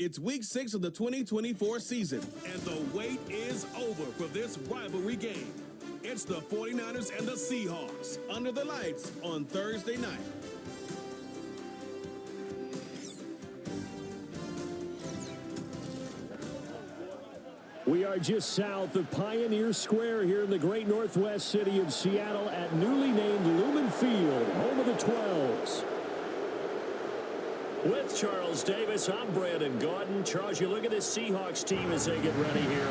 It's week 6 of the 2024 season, and the wait is over for this rivalry game. It's the 49ers and the Seahawks under the lights on Thursday night. We are just south of Pioneer Square here in the great northwest city of Seattle at newly named Lumen Field, home of the 12s. With Charles Davis, I'm Brandon Gordon. Charles, you look at this Seahawks team as they get ready here.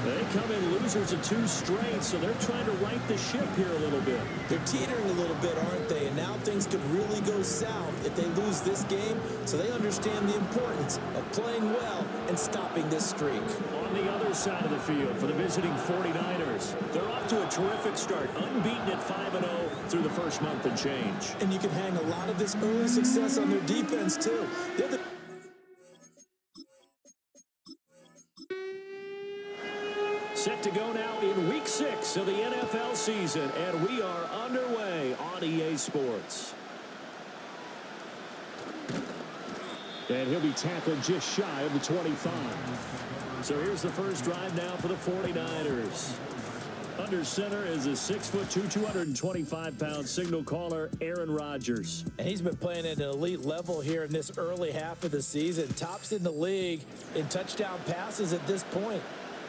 They come in losers of 2 straight, so they're trying to right the ship here a little bit. They're teetering a little bit, aren't they? And now things could really go south if they lose this game, so they understand the importance of playing well and stopping this streak. On the other side of the field for the visiting 49ers, they're off to a terrific start, unbeaten at 5-0 through the first month and change. And you can hang a lot of this early success on their defense, too. Set to go now in week 6 of the NFL season, and we are underway on EA Sports. And he'll be tackled just shy of the 25. So here's the first drive now for the 49ers. Under center is a 6'2", 225-pound signal caller, Aaron Rodgers. And he's been playing at an elite level here in this early half of the season. Tops in the league in touchdown passes at this point.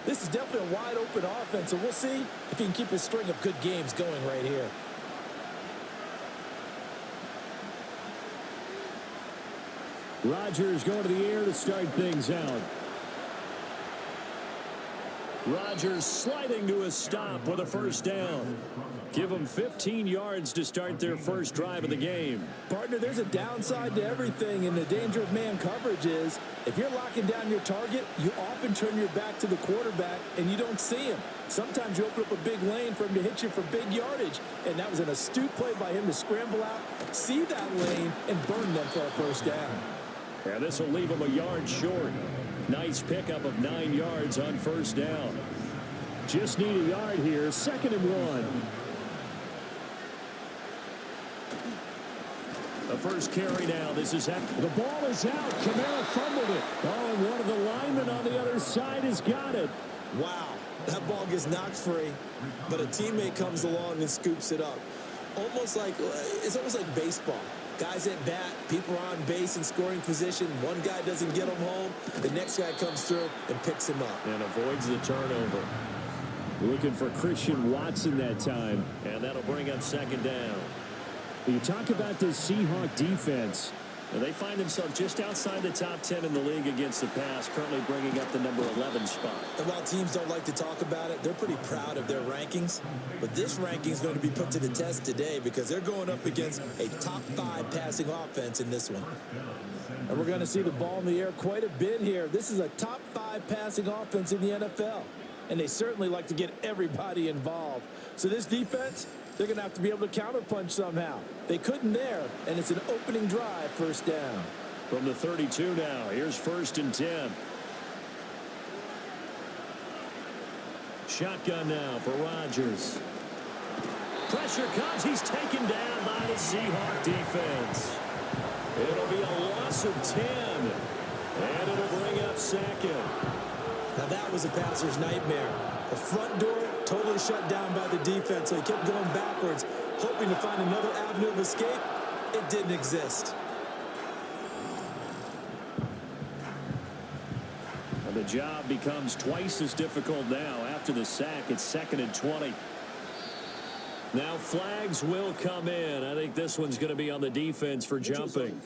This is definitely a wide-open offense, and we'll see if he can keep his string of good games going right here. Rodgers going to the air to start things out. Rodgers sliding to a stop with a first down. Give them 15 yards to start their first drive of the game. Partner, there's a downside to everything, and the danger of man coverage is if you're locking down your target, you often turn your back to the quarterback, and you don't see him. Sometimes you open up a big lane for him to hit you for big yardage, and that was an astute play by him to scramble out, see that lane, and burn them for a first down. Yeah, this will leave him a yard short. Nice pickup of 9 yards on first down. Just need a yard here, 2nd and 1. The first carry now. This is the ball is out. Kamara fumbled it. Oh, and one of the linemen on the other side has got it. Wow, that ball gets knocked free, but a teammate comes along and scoops it up. It's almost like baseball. Guys at bat, people are on base in scoring position. One guy doesn't get him home. The next guy comes through and picks him up. And avoids the turnover. Looking for Christian Watson that time. And that'll bring up 2nd down. You talk about this Seahawk defense. They find themselves just outside the top 10 in the league against the pass, currently bringing up the number 11 spot. And while teams don't like to talk about it, they're pretty proud of their rankings. But this ranking is going to be put to the test today because they're going up against a top 5 passing offense in this one. And we're going to see the ball in the air quite a bit here. This is a top 5 passing offense in the NFL. And they certainly like to get everybody involved. So this defense, they're going to have to be able to counterpunch somehow. They couldn't there, and it's an opening drive, first down. From the 32 now, here's 1st and 10. Shotgun now for Rodgers. Pressure comes. He's taken down by the Seahawk defense. It'll be a loss of 10, and it'll bring up 2nd. Now that was a passer's nightmare. The front door totally shut down by the defense, so he kept going backwards, hoping to find another avenue of escape. It didn't exist. And the job becomes twice as difficult now after the sack. It's 2nd and 20. Now flags will come in. I think this one's going to be on the defense for jumping.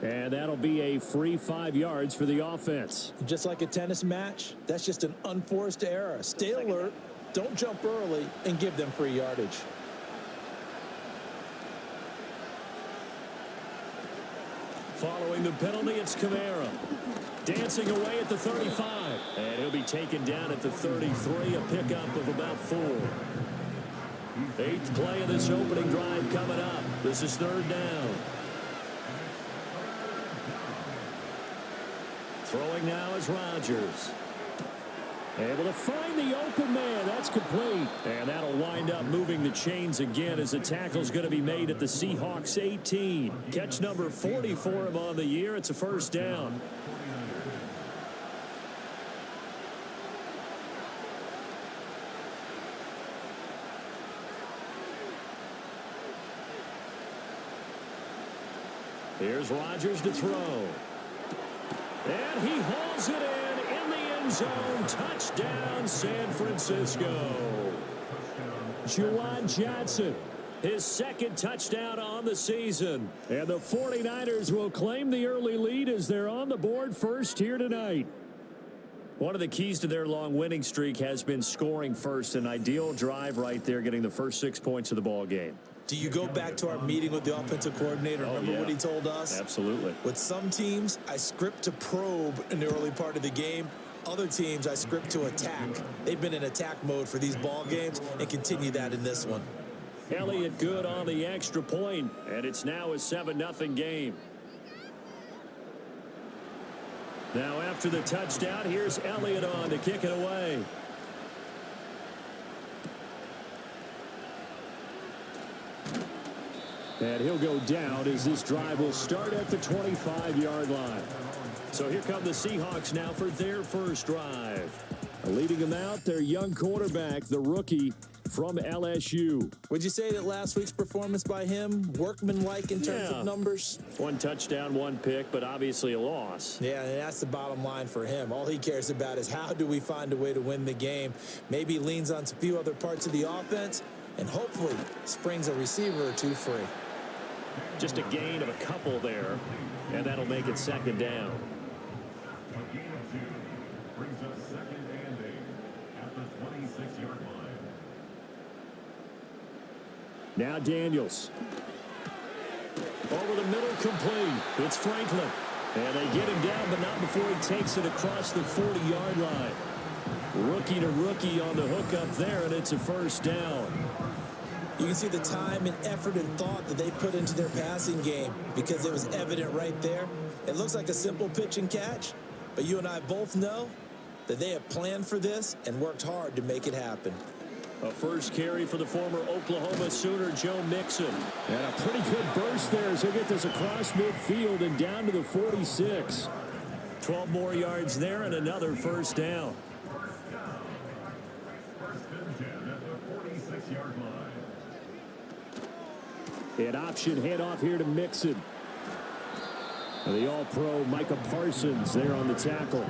And that'll be a free 5 yards for the offense. Just like a tennis match, that's just an unforced error. Stay alert, don't jump early, and give them free yardage. Following the penalty, it's Kamara. Dancing away at the 35. And he'll be taken down at the 33, a pickup of about 4. 8th play of this opening drive coming up. This is 3rd down. Throwing now is Rodgers. Able to find the open man. That's complete. And that'll wind up moving the chains again as the tackle's going to be made at the Seahawks 18. Catch number 40 for him on the year. It's a first down. Here's Rodgers to throw. And he hauls it in the end zone. Touchdown, San Francisco. Juwan Johnson, his second touchdown on the season. And the 49ers will claim the early lead as they're on the board first here tonight. One of the keys to their long winning streak has been scoring first. An ideal drive right there, getting the first 6 points of the ball game. Do you go back to our meeting with the offensive coordinator? Remember what he told us? Absolutely. With some teams, I script to probe in the early part of the game. Other teams, I script to attack. They've been in attack mode for these ball games and continue that in this one. Elliott good on the extra point, and it's now a 7-0 game. Now after the touchdown, here's Elliott on to kick it away. And he'll go down as this drive will start at the 25-yard line. So here come the Seahawks now for their first drive. Leading them out, their young quarterback, the rookie from LSU. Would you say that last week's performance by him, workmanlike in terms of numbers? 1 touchdown, 1 pick, but obviously a loss. Yeah, and that's the bottom line for him. All he cares about is how do we find a way to win the game. Maybe leans on a few other parts of the offense and hopefully springs a receiver or two free. Just a gain of a couple there, and that'll make it second down. Now Daniels. Over the middle, complete. It's Franklin. And they get him down, but not before he takes it across the 40-yard line. Rookie to rookie on the hook up there, and it's a first down. You can see the time and effort and thought that they put into their passing game because it was evident right there. It looks like a simple pitch and catch, but you and I both know that they have planned for this and worked hard to make it happen. A first carry for the former Oklahoma Sooner, Joe Mixon. And a pretty good burst there as he'll get this across midfield and down to the 46. 12 more yards there and another first down. An option handoff here to Mixon. And the All-Pro Micah Parsons there on the tackle.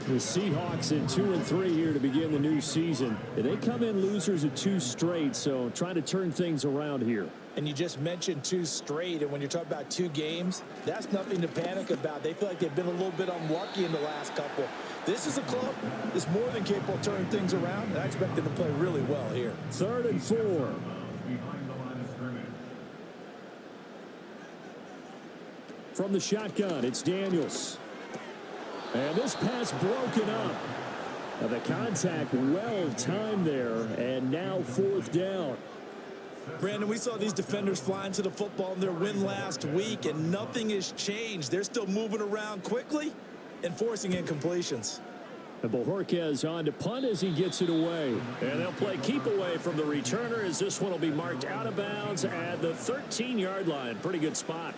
The Seahawks in 2-3 here to begin the new season. They come in losers of 2 straight, so trying to turn things around here. And you just mentioned 2 straight, and when you're talking about 2 games, that's nothing to panic about. They feel like they've been a little bit unlucky in the last couple. This is a club that's more than capable of turning things around, and I expect them to play really well here. 3rd and 4. From the shotgun, it's Daniels. And this pass broken up. The contact well timed there, and now 4th down. Brandon, we saw these defenders flying to the football in their win last week, and nothing has changed. They're still moving around quickly and forcing incompletions. And Bojorquez on to punt as he gets it away. And they'll play keep away from the returner as this one will be marked out of bounds at the 13-yard line. Pretty good spot.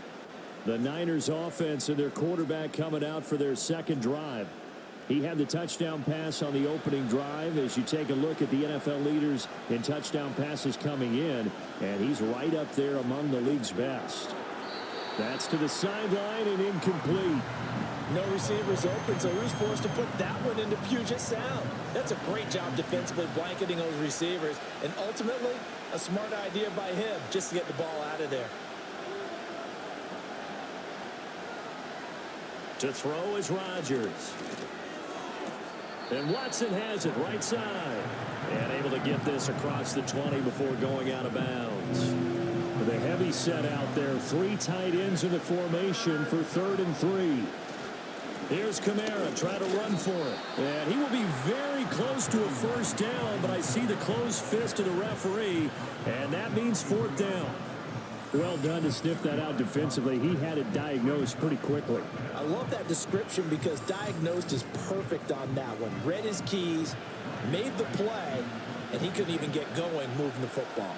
The Niners offense and their quarterback coming out for their second drive. He had the touchdown pass on the opening drive as you take a look at the NFL leaders in touchdown passes coming in, and he's right up there among the league's best. That's to the sideline and incomplete. No receivers open, so he was forced to put that one into Puget Sound. That's a great job defensively blanketing those receivers, and ultimately a smart idea by him just to get the ball out of there. To throw is Rodgers. And Watson has it right side. And able to get this across the 20 before going out of bounds. The heavy set out there. 3 tight ends in the formation for 3rd and 3. Here's Kamara trying to run for it. And he will be very close to a first down, but I see the closed fist of the referee, and that means 4th down. Well done to sniff that out defensively. He had it diagnosed pretty quickly. I love that description because diagnosed is perfect on that one. Read his keys, made the play, and he couldn't even get going moving the football.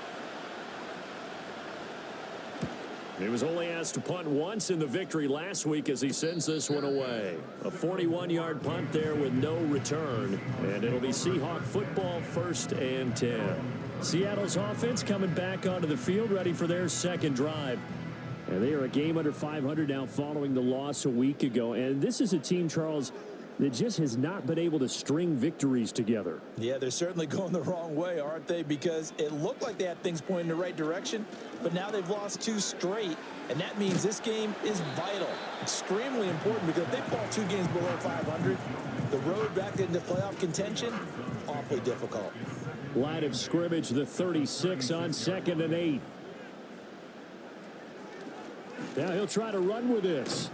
He was only asked to punt once in the victory last week as he sends this one away. A 41-yard punt there with no return. And it'll be Seahawk football, 1st and 10. Seattle's offense coming back onto the field, ready for their second drive. And they are a game under 500 now following the loss a week ago. And this is a team, Charles, that just has not been able to string victories together. Yeah, they're certainly going the wrong way, aren't they? Because it looked like they had things pointing in the right direction, but now they've lost 2 straight, and that means this game is vital, extremely important, because if they fall 2 games below 500, the road back into playoff contention, awfully difficult. Line of scrimmage, the 36 on 2nd and 8. Now he'll try to run with this.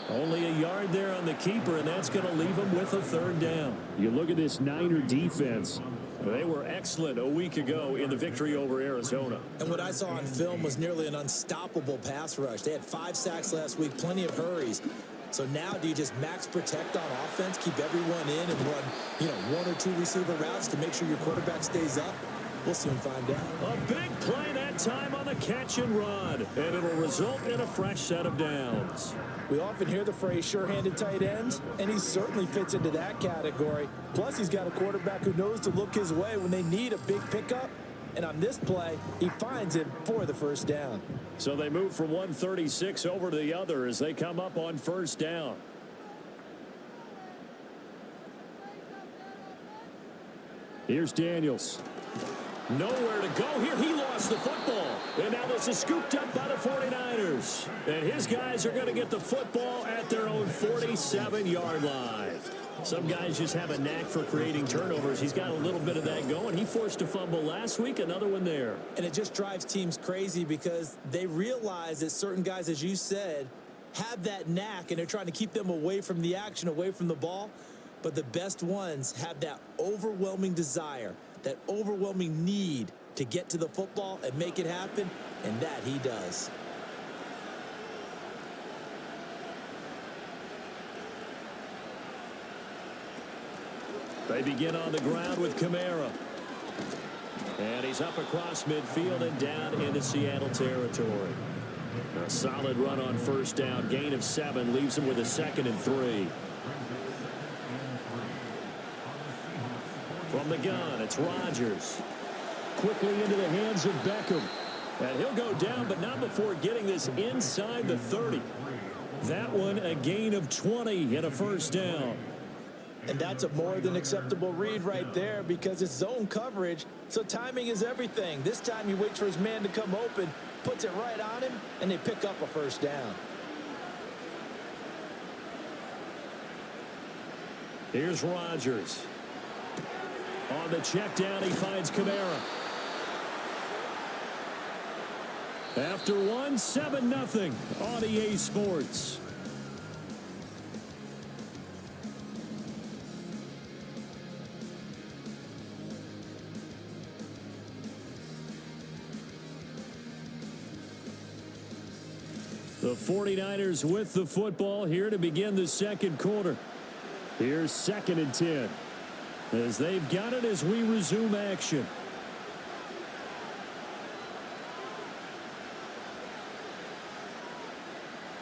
Only a yard there on the keeper, and that's going to leave him with a 3rd down. You look at this Niner defense. They were excellent a week ago in the victory over Arizona. And what I saw on film was nearly an unstoppable pass rush. They had 5 sacks last week, plenty of hurries. So now do you just max protect on offense, keep everyone in and run, 1 or 2 receiver routes to make sure your quarterback stays up? We'll soon find out. A big play that time on the catch and run, and it'll result in a fresh set of downs. We often hear the phrase sure-handed tight ends, and he certainly fits into that category. Plus, he's got a quarterback who knows to look his way when they need a big pickup. And on this play, he finds him for the 1st down. So they move from 136 over to the other as they come up on 1st down. Here's Daniels. Nowhere to go here. He lost the football. And now this is scooped up by the 49ers. And his guys are going to get the football at their own 47-yard line. Some guys just have a knack for creating turnovers. He's got a little bit of that going. He forced a fumble last week, another one there. And it just drives teams crazy because they realize that certain guys, as you said, have that knack, and they're trying to keep them away from the action, away from the ball. But the best ones have that overwhelming desire, that overwhelming need to get to the football and make it happen, and that he does. They begin on the ground with Kamara. And he's up across midfield and down into Seattle territory. A solid run on 1st down. Gain of 7 leaves him with a 2nd and 3. From the gun, it's Rodgers. Quickly into the hands of Beckham. And he'll go down, but not before getting this inside the 30. That one, a gain of 20 and a 1st down. And that's a more than acceptable read right there because it's zone coverage, so timing is everything. This time he waits for his man to come open, puts it right on him, and they pick up a 1st down. Here's Rodgers. On the check down, he finds Kamara. After 1, 7-0 on EA Sports. The 49ers with the football here to begin the 2nd quarter. Here's 2nd and 10. As they've got it as we resume action.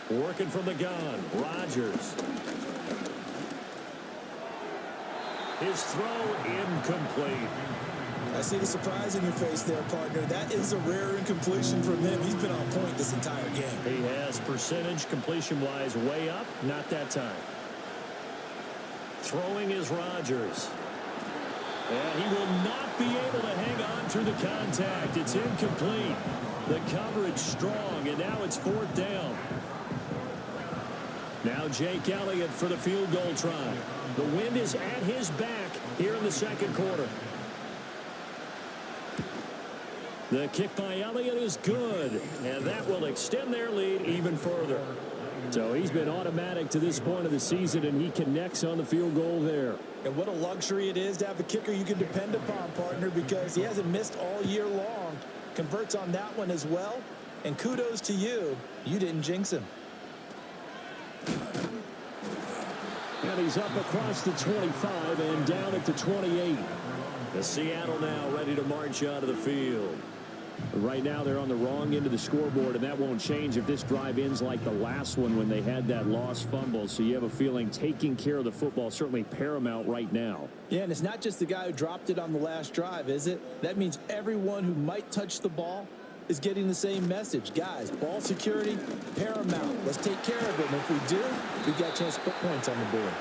Working from the gun, Rodgers. His throw incomplete. I see the surprise in your face there, partner. That is a rare incompletion from him. He's been on point this entire game. He has percentage completion-wise way up. Not that time. Throwing is Rodgers. And he will not be able to hang on through the contact. It's incomplete. The coverage strong, and now it's 4th down. Now Jake Elliott for the field goal try. The wind is at his back here in the 2nd quarter. The kick by Elliott is good, and that will extend their lead even further. So he's been automatic to this point of the season, and he connects on the field goal there. And what a luxury it is to have a kicker you can depend upon, partner, because he hasn't missed all year long. Converts on that one as well. And kudos to you. You didn't jinx him. And he's up across the 25 and down at the 28. The Seattle now ready to march out of the field. Right now they're on the wrong end of the scoreboard, and that won't change if this drive ends like the last one when they had that lost fumble. So you have a feeling taking care of the football certainly paramount right now. Yeah, and it's not just the guy who dropped it on the last drive, is it? That means everyone who might touch the ball is getting the same message. Guys, ball security, paramount. Let's take care of it. And if we do, we've got a chance to put points on the board.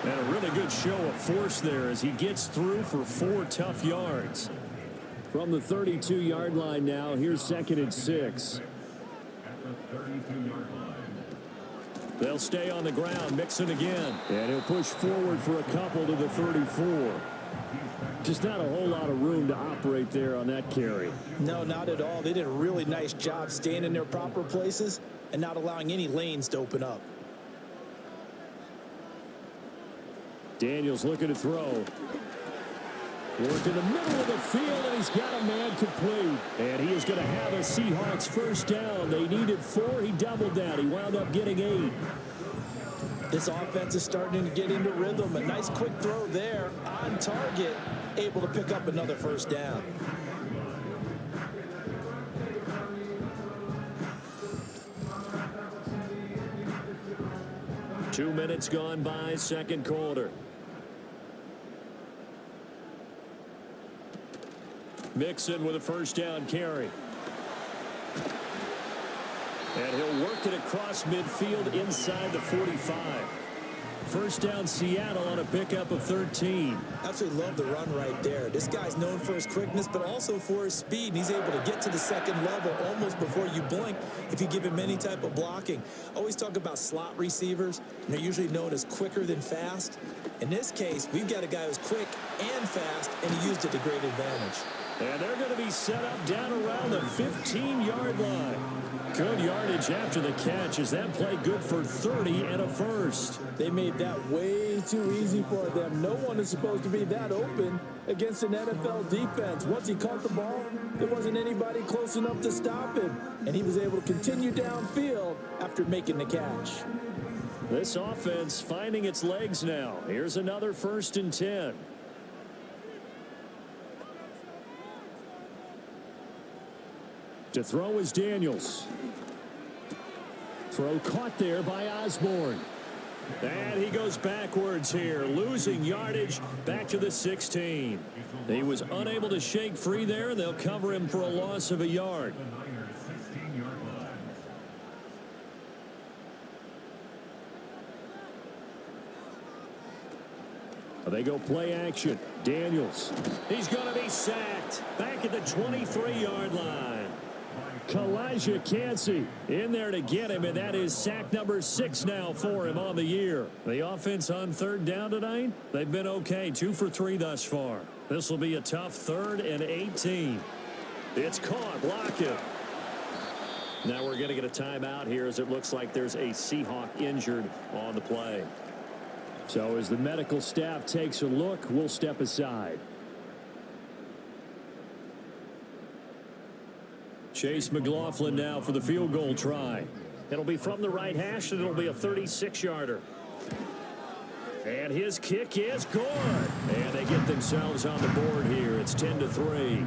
And a really good show of force there as he gets through for 4 tough yards. From the 32-yard line now, here's 2nd and 6. They'll stay on the ground, Mixon again. And he'll push forward for a couple to the 34. Just not a whole lot of room to operate there on that carry. No, not at all. They did a really nice job staying in their proper places and not allowing any lanes to open up. Daniels looking to throw. Work in the middle of the field, and he's got a man complete. And he is going to have a Seahawks first down. They needed 4. He doubled that. He wound up getting 8. This offense is starting to get into rhythm. A nice quick throw there on target, able to pick up another first down. Two minutes gone by, second quarter. Mixon with a first down carry. And he'll work it across midfield inside the 45. First down Seattle on a pickup of 13. Absolutely love the run right there. This guy's known for his quickness, but also for his speed. And he's able to get to the second level almost before you blink if you give him any type of blocking. Always talk about slot receivers, and they're usually known as quicker than fast. In this case, we've got a guy who's quick and fast, and he used it to great advantage. And they're going to be set up down around the 15-yard line. Good yardage after the catch as that play good for 30 and a first. They made that way too easy for them. No one is supposed to be that open against an NFL defense. Once he caught the ball, there wasn't anybody close enough to stop him. And he was able to continue downfield after making the catch. This offense finding its legs now. Here's another 1st and 10. To throw is Daniels. Throw caught there by Osborne. And he goes backwards here, losing yardage back to the 16. He was unable to shake free there, and they'll cover him for a loss of a yard. They go play action. Daniels. He's going to be sacked back at the 23-yard line. Kalijah Cansey in there to get him, and that is sack number 6 now for him on the year. The offense on 3rd down tonight, they've been okay, 2 for 3 thus far. This will be a tough 3rd and 18. It's caught, block it. Now we're going to get a timeout here as it looks like there's a Seahawk injured on the play. So as the medical staff takes a look, we'll step aside. Chase McLaughlin now for the field goal try. It'll be from the right hash, and it'll be a 36-yarder. And his kick is good. And they get themselves on the board here. It's 10-3.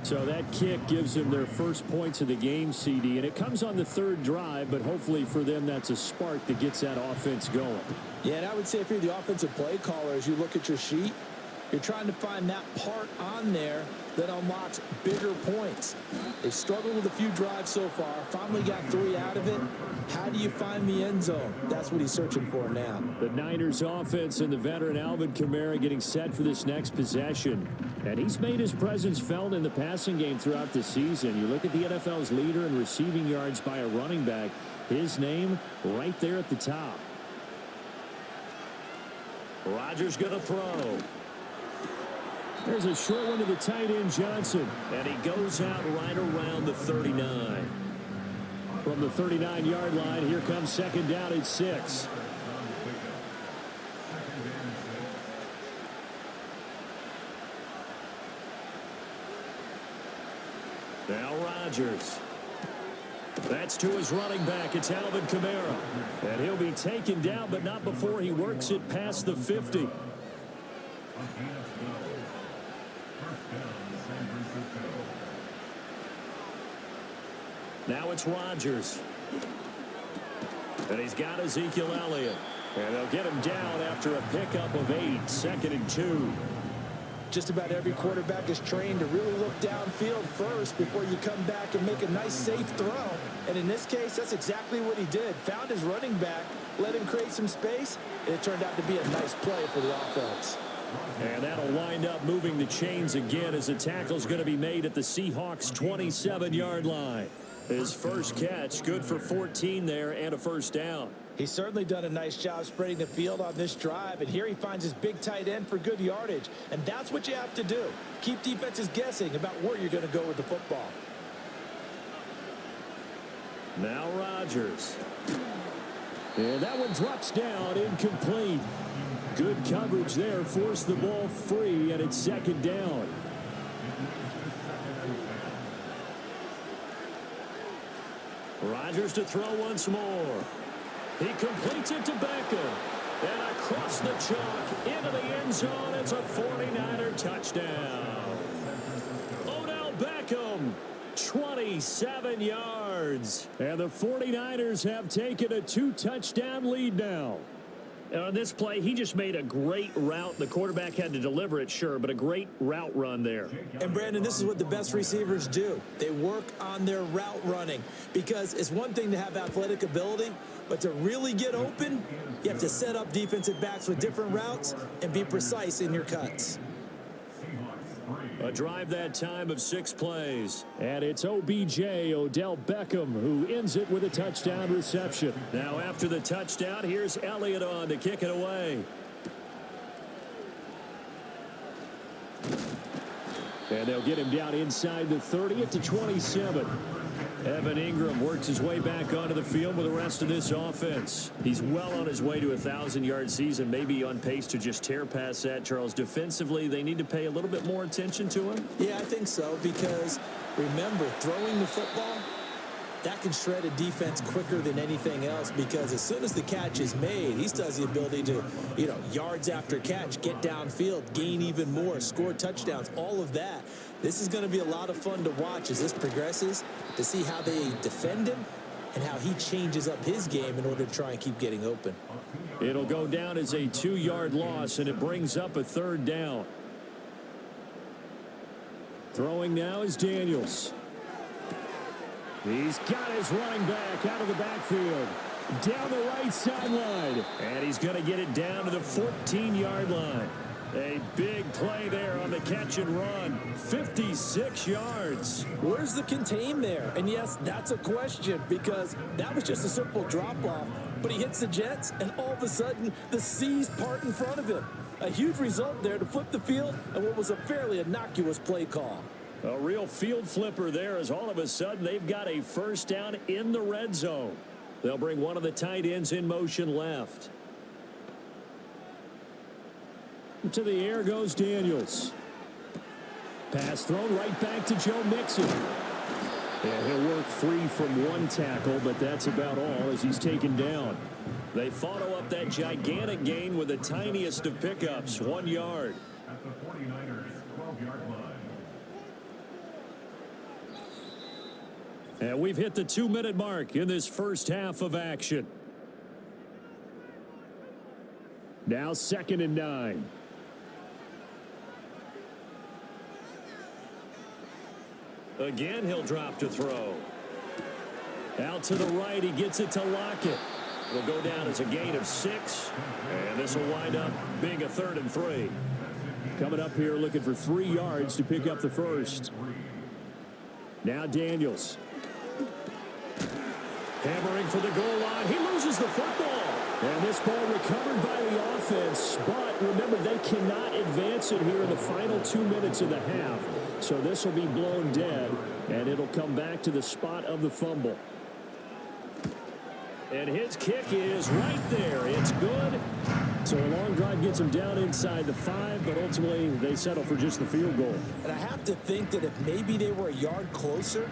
So that kick gives them their first points of the game, CD. And it comes on the 3rd drive, but hopefully for them that's a spark that gets that offense going. Yeah, and I would say if you're the offensive play caller, as you look at your sheet, you're trying to find that part on there that unlocks bigger points. They've struggled with a few drives so far. Finally got 3 out of it. How do you find the end zone? That's what he's searching for now. The Niners offense and the veteran Alvin Kamara getting set for this next possession. And he's made his presence felt in the passing game throughout the season. You look at the NFL's leader in receiving yards by a running back. His name right there at the top. Rodgers going to throw. There's a short one to the tight end, Johnson. And he goes out right around the 39. From the 39-yard line, here comes 2nd down at 6. Now Rodgers. That's to his running back. It's Alvin Kamara. And he'll be taken down, but not before he works it past the 50. Now it's Rodgers. And he's got Ezekiel Elliott. And they'll get him down after a pickup of 8, 2nd and 2. Just about every quarterback is trained to really look downfield first before you come back and make a nice, safe throw. And in this case, that's exactly what he did. Found his running back, let him create some space, and it turned out to be a nice play for the offense. And that'll wind up moving the chains again as the tackle's going to be made at the Seahawks' 27-yard line. His first catch, good for 14 there and a first down. He's certainly done a nice job spreading the field on this drive, and here he finds his big tight end for good yardage. And that's what you have to do. Keep defenses guessing about where you're going to go with the football. Now Rodgers. And that one drops down, incomplete. Good coverage there, forced the ball free, and it's 2nd down. Rodgers to throw once more. He completes it to Beckham. And across the chalk into the end zone. It's a 49er touchdown. Odell Beckham, 27 yards. And the 49ers have taken a 2-touchdown lead now. And on this play, he just made a great route. The quarterback had to deliver it, sure, but a great route run there. And, Brandon, this is what the best receivers do. They work on their route running because it's one thing to have athletic ability, but to really get open, you have to set up defensive backs with different routes and be precise in your cuts. A drive that time of 6 plays. And it's OBJ, Odell Beckham, who ends it with a touchdown reception. Now after the touchdown, here's Elliott on to kick it away. And they'll get him down inside the 30 at the 27. Evan Ingram works his way back onto the field with the rest of this offense. He's well on his way to a 1,000-yard season, maybe on pace to just tear past that, Charles. Defensively, they need to pay a little bit more attention to him? Yeah, I think so, because remember, throwing the football, that can shred a defense quicker than anything else, because as soon as the catch is made, he still has the ability to, yards after catch, get downfield, gain even more, score touchdowns, all of that. This is going to be a lot of fun to watch as this progresses, to see how they defend him and how he changes up his game in order to try and keep getting open. It'll go down as a 2-yard loss, and it brings up a 3rd down. Throwing now is Daniels. He's got his running back out of the backfield. Down the right sideline. And he's going to get it down to the 14-yard line. A big play there on the catch and run. 56 yards. Where's the contain there? And yes, that's a question, because that was just a simple drop-off. But he hits the Jets, and all of a sudden, the seas part in front of him. A huge result there to flip the field and what was a fairly innocuous play call. A real field flipper there, as all of a sudden they've got a first down in the red zone. They'll bring one of the tight ends in motion left. To the air goes Daniels. Pass thrown right back to Joe Mixon. And he'll work free from one tackle, but that's about all as he's taken down. They follow up that gigantic gain with the tiniest of pickups, 1 yard. At the 49ers 12-yard line. And we've hit the 2-minute mark in this first half of action. Now 2nd and 9. Again, he'll drop to throw. Out to the right, he gets it to Lockett. It'll go down as a gain of 6. And this will wind up being a 3rd and 3. Coming up here looking for 3 yards to pick up the first. Now Daniels. Hammering for the goal line. He loses the football. And this ball recovered by the offense. But remember, they cannot advance it here in the final 2 minutes of the half. So this will be blown dead, and it'll come back to the spot of the fumble. And his kick is right there. It's good. So a long drive gets him down inside the 5, but ultimately they settle for just the field goal. And I have to think that if maybe they were a yard closer,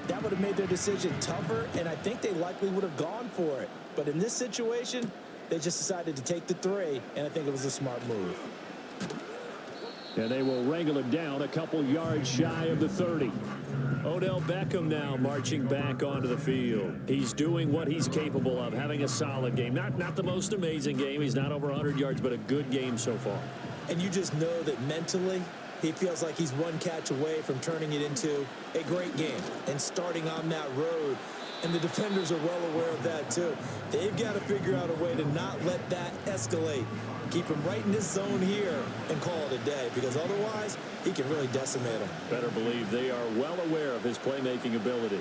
that would have made their decision tougher, and I think they likely would have gone for it. But in this situation, they just decided to take the 3, and I think it was a smart move. And they will wrangle him down a couple yards shy of the 30. Odell Beckham now marching back onto the field. He's doing what he's capable of, having a solid game. Not the most amazing game. He's not over 100 yards, but a good game so far. And you just know that mentally, he feels like he's one catch away from turning it into a great game and starting on that road. And the defenders are well aware of that, too. They've got to figure out a way to not let that escalate. Keep him right in this zone here and call it a day, because otherwise he can really decimate him. Better believe they are well aware of his playmaking ability.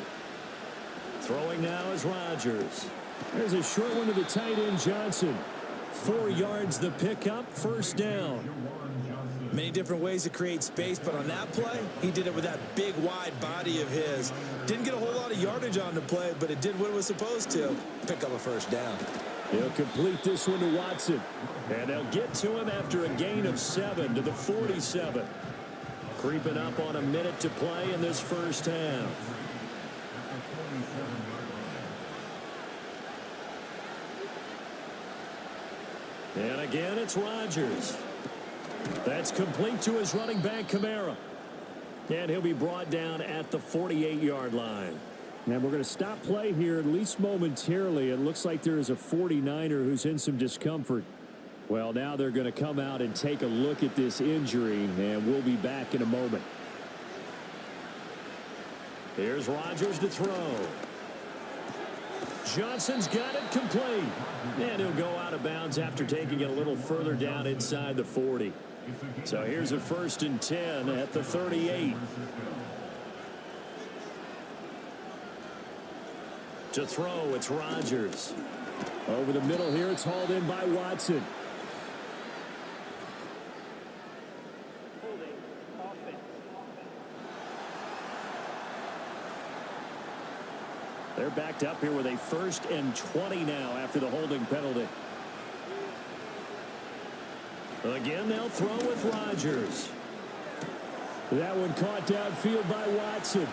Throwing now is Rodgers. There's a short one to the tight end, Johnson. 4 yards the pickup, first down. Many different ways to create space, but on that play, he did it with that big, wide body of his. Didn't get a whole lot of yardage on the play, but it did what it was supposed to. Pick up a first down. He'll complete this one to Watson. And they'll get to him after a gain of 7 to the 47. Creeping up on a minute to play in this first half. And again, it's Rodgers. That's complete to his running back, Kamara. And he'll be brought down at the 48-yard line. And we're going to stop play here, at least momentarily. It looks like there is a 49er who's in some discomfort. Well, now they're going to come out and take a look at this injury, and we'll be back in a moment. Here's Rodgers to throw. Johnson's got it complete. And he'll go out of bounds after taking it a little further down inside the 40. So here's a 1st and 10 at the 38. To throw, it's Rodgers. Over the middle here, it's hauled in by Watson. They're backed up here with a 1st and 20 now after the holding penalty. Again, they'll throw with Rodgers. That one caught downfield by Watson.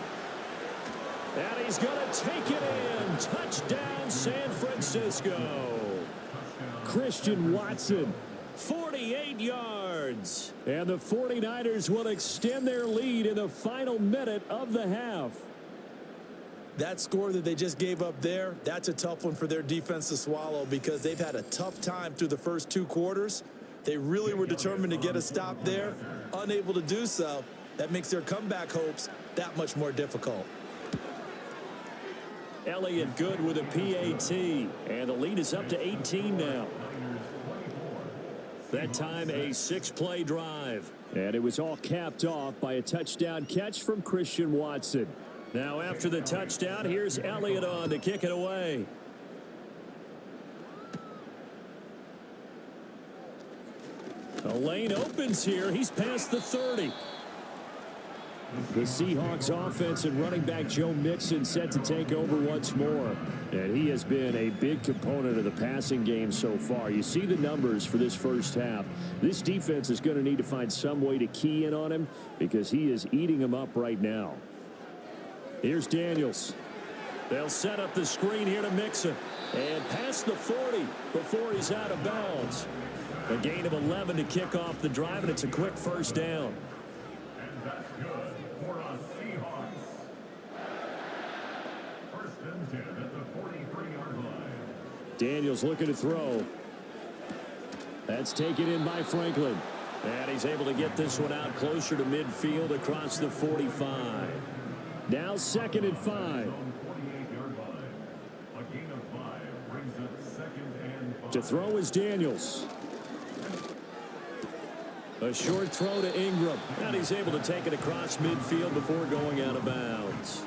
And he's going to take it in. Touchdown, San Francisco. Christian Watson, 48 yards. And the 49ers will extend their lead in the final minute of the half. That score that they just gave up there, that's a tough one for their defense to swallow, because they've had a tough time through the first 2 quarters. They really were determined to get a stop there. Unable to do so, that makes their comeback hopes that much more difficult. Elliott good with a PAT, and the lead is up to 18 now. That time a 6-play drive. And it was all capped off by a touchdown catch from Christian Watson. Now after the touchdown, here's Elliott on to kick it away. The lane opens here. He's past the 30. The Seahawks offense and running back Joe Mixon set to take over once more. And he has been a big component of the passing game so far. You see the numbers for this first half. This defense is going to need to find some way to key in on him, because he is eating them up right now. Here's Daniels. They'll set up the screen here to Mixon. And past the 40 before he's out of bounds. A gain of 11 to kick off the drive, and it's a quick first down. And that's good for us Seahawks. 1st and 10 at the 43-yard line. Daniels looking to throw. That's taken in by Franklin. And he's able to get this one out closer to midfield across the 45. Now 2nd and 5. 48-yard line. A gain of 5 brings it 2nd and 5. To throw is Daniels. A short throw to Ingram. And he's able to take it across midfield before going out of bounds.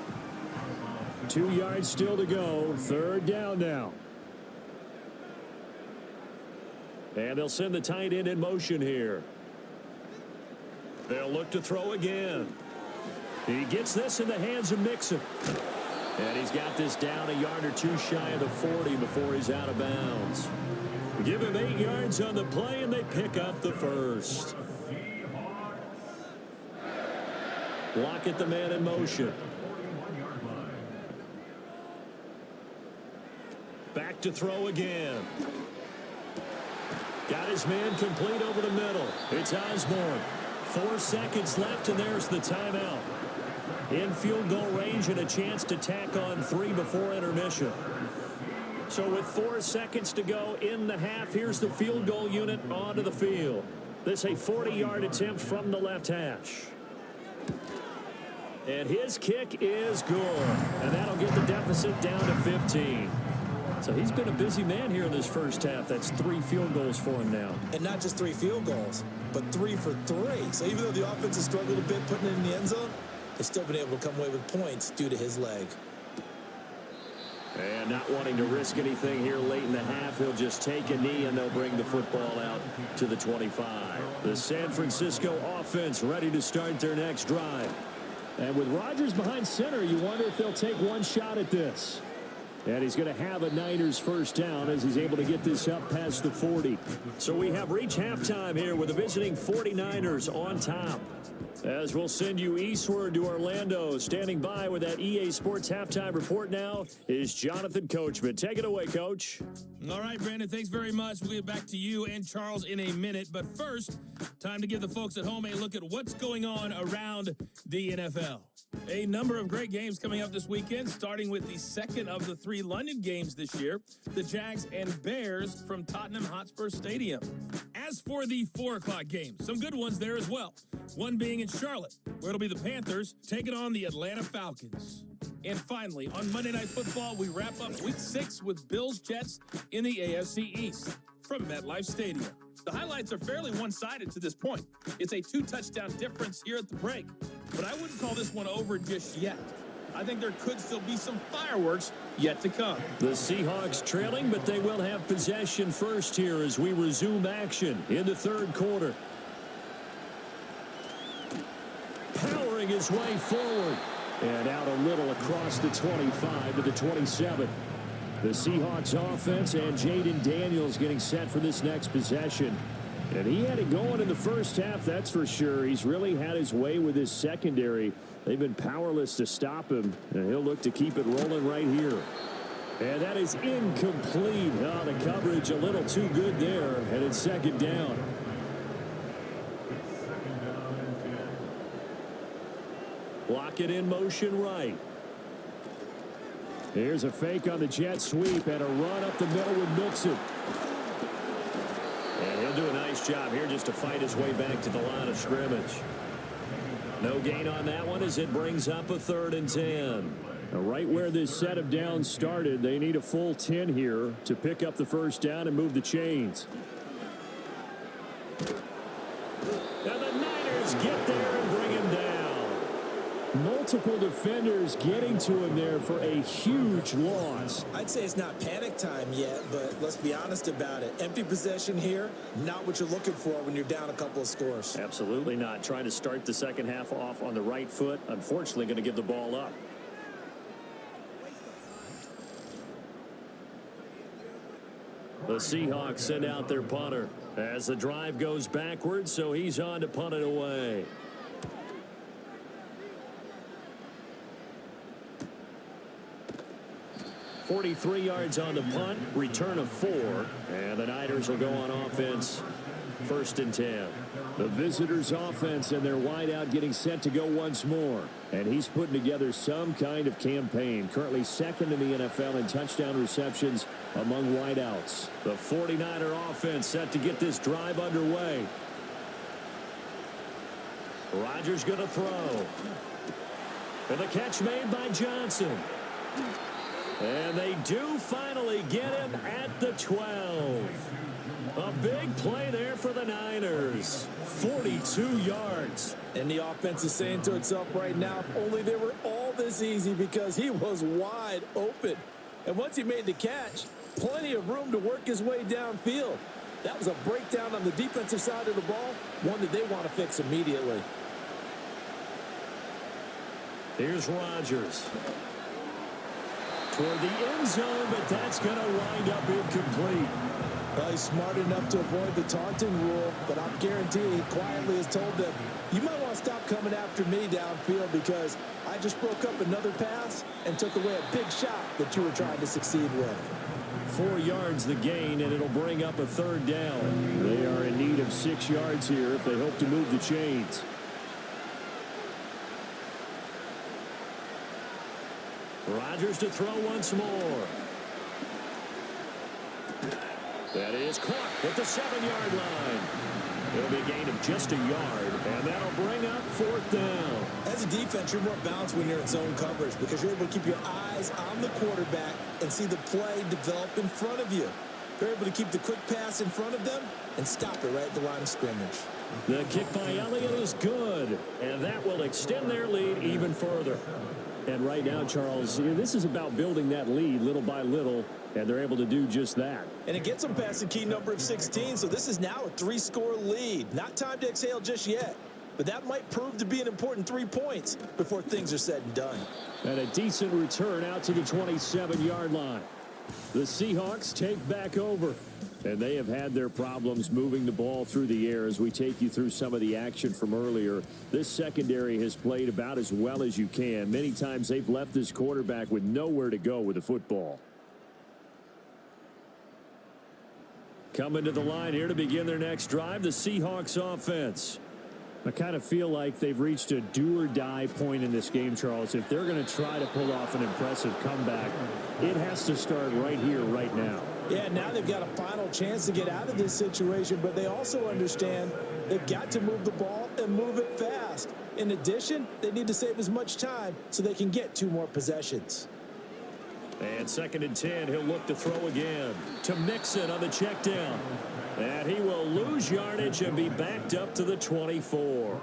2 yards still to go. 3rd down now. And they'll send the tight end in motion here. They'll look to throw again. He gets this in the hands of Mixon. And he's got this down a yard or 2 shy of the 40 before he's out of bounds. Give him 8 yards on the play, and they pick up the first. Lockett the man in motion. to throw again. Got his man complete over the middle. It's Osborne. 4 seconds left, and there's the timeout. In field goal range and a chance to tack on 3 before intermission. So with 4 seconds to go in the half, here's the field goal unit onto the field. This a 40-yard attempt from the left hash. And his kick is good. And that'll get the deficit down to 15. So he's been a busy man here in this first half. That's 3 field goals for him now. And not just 3 field goals, but 3 for 3. So even though the offense has struggled a bit putting it in the end zone, they've still been able to come away with points due to his leg. And not wanting to risk anything here late in the half, he'll just take a knee and they'll bring the football out to the 25. The San Francisco offense ready to start their next drive. And with Rodgers behind center, you wonder if they'll take one shot at this. And he's going to have a Niners first down as he's able to get this up past the 40. So we have reached halftime here with the visiting 49ers on top. As we'll send you eastward to Orlando. Standing by with that EA Sports halftime report now is Jonathan Coachman. Take it away, Coach. All right, Brandon, thanks very much. We'll get back to you and Charles in a minute. But first, time to give the folks at home a look at what's going on around the NFL. A number of great games coming up this weekend, starting with the second of the 3 London games this year, the Jags and Bears from Tottenham Hotspur Stadium. As for the 4 o'clock games, some good ones there as well. One being in Charlotte, where it'll be the Panthers taking on the Atlanta Falcons. And finally, on Monday Night Football, we wrap up Week 6 with Bills-Jets in the AFC East from MetLife Stadium. The highlights are fairly one-sided to this point. It's a 2-touchdown difference here at the break. But I wouldn't call this one over just yet. I think there could still be some fireworks yet to come. The Seahawks trailing, but they will have possession first here as we resume action in the third quarter. Powering his way forward. And out a little across the 25 to the 27. The Seahawks offense and Jaden Daniels getting set for this next possession. And he had it going in the first half, that's for sure. He's really had his way with his secondary. They've been powerless to stop him, and he'll look to keep it rolling right here. And that is incomplete. Oh, the coverage a little too good there, and it's second down. Block it in motion right. Here's a fake on the jet sweep and a run up the middle with Mixon. And he'll do a nice job here just to fight his way back to the line of scrimmage. No gain on that one as it brings up a 3rd and 10. Now, right where this set of downs started, they need a full 10 here to pick up the first down and move the chains. Now the Niners get there and bring him down. Multiple defenders getting to him there for a huge loss. I'd say it's not panic time yet, but let's be honest about it. Empty possession here, not what you're looking for when you're down a couple of scores. Absolutely not. Trying to start the second half off on the right foot. Unfortunately, going to give the ball up. The Seahawks send out their punter as the drive goes backwards, so he's on to punt it away. .43 yards on the punt, return of 4, and the Niners will go on offense, 1st and 10. The visitors' offense and their wideout getting set to go once more, and he's putting together some kind of campaign. Currently 2nd in the NFL in touchdown receptions among wideouts. The 49er offense set to get this drive underway. Rodgers going to throw. And the catch made by Johnson. And they do finally get him at the 12. A big play there for the Niners. 42 yards. And the offense is saying to itself right now, if only they were all this easy, because he was wide open. And once he made the catch, plenty of room to work his way downfield. That was a breakdown on the defensive side of the ball, one that they want to fix immediately. Here's Rodgers. Toward the end zone, but that's going to wind up incomplete. Well, he's smart enough to avoid the taunting rule, but I'm guaranteed he quietly has told them, you might want to stop coming after me downfield because I just broke up another pass and took away a big shot that you were trying to succeed with. 4 yards the gain, and it'll bring up a 3rd down. They are in need of 6 yards here if they hope to move the chains. Rodgers to throw once more. That is caught at the 7-yard line. It'll be a gain of just a yard, and that'll bring up 4th down. As a defense, you're more balanced when you're in zone coverage because you're able to keep your eyes on the quarterback and see the play develop in front of you. You're able to keep the quick pass in front of them and stop it right at the line of scrimmage. The kick by Elliott is good, and that will extend their lead even further. And right now, Charles, this is about building that lead little by little, and they're able to do just that. And it gets them past the key number of 16, so this is now a 3-score lead. Not time to exhale just yet, but that might prove to be an important 3 points before things are said and done. And a decent return out to the 27-yard line. The Seahawks take back over, and they have had their problems moving the ball through the air as we take you through some of the action from earlier. This secondary has played about as well as you can. Many times they've left this quarterback with nowhere to go with the football. Coming to the line here to begin their next drive, the Seahawks offense. I kind of feel like they've reached a do-or-die point in this game, Charles. If they're going to try to pull off an impressive comeback, it has to start right here, right now. Yeah, now they've got a final chance to get out of this situation, but they also understand they've got to move the ball and move it fast. In addition, they need to save as much time so they can get 2 more possessions. And 2nd and 10, he'll look to throw again to Mixon on the check down. And he will lose yardage and be backed up to the 24.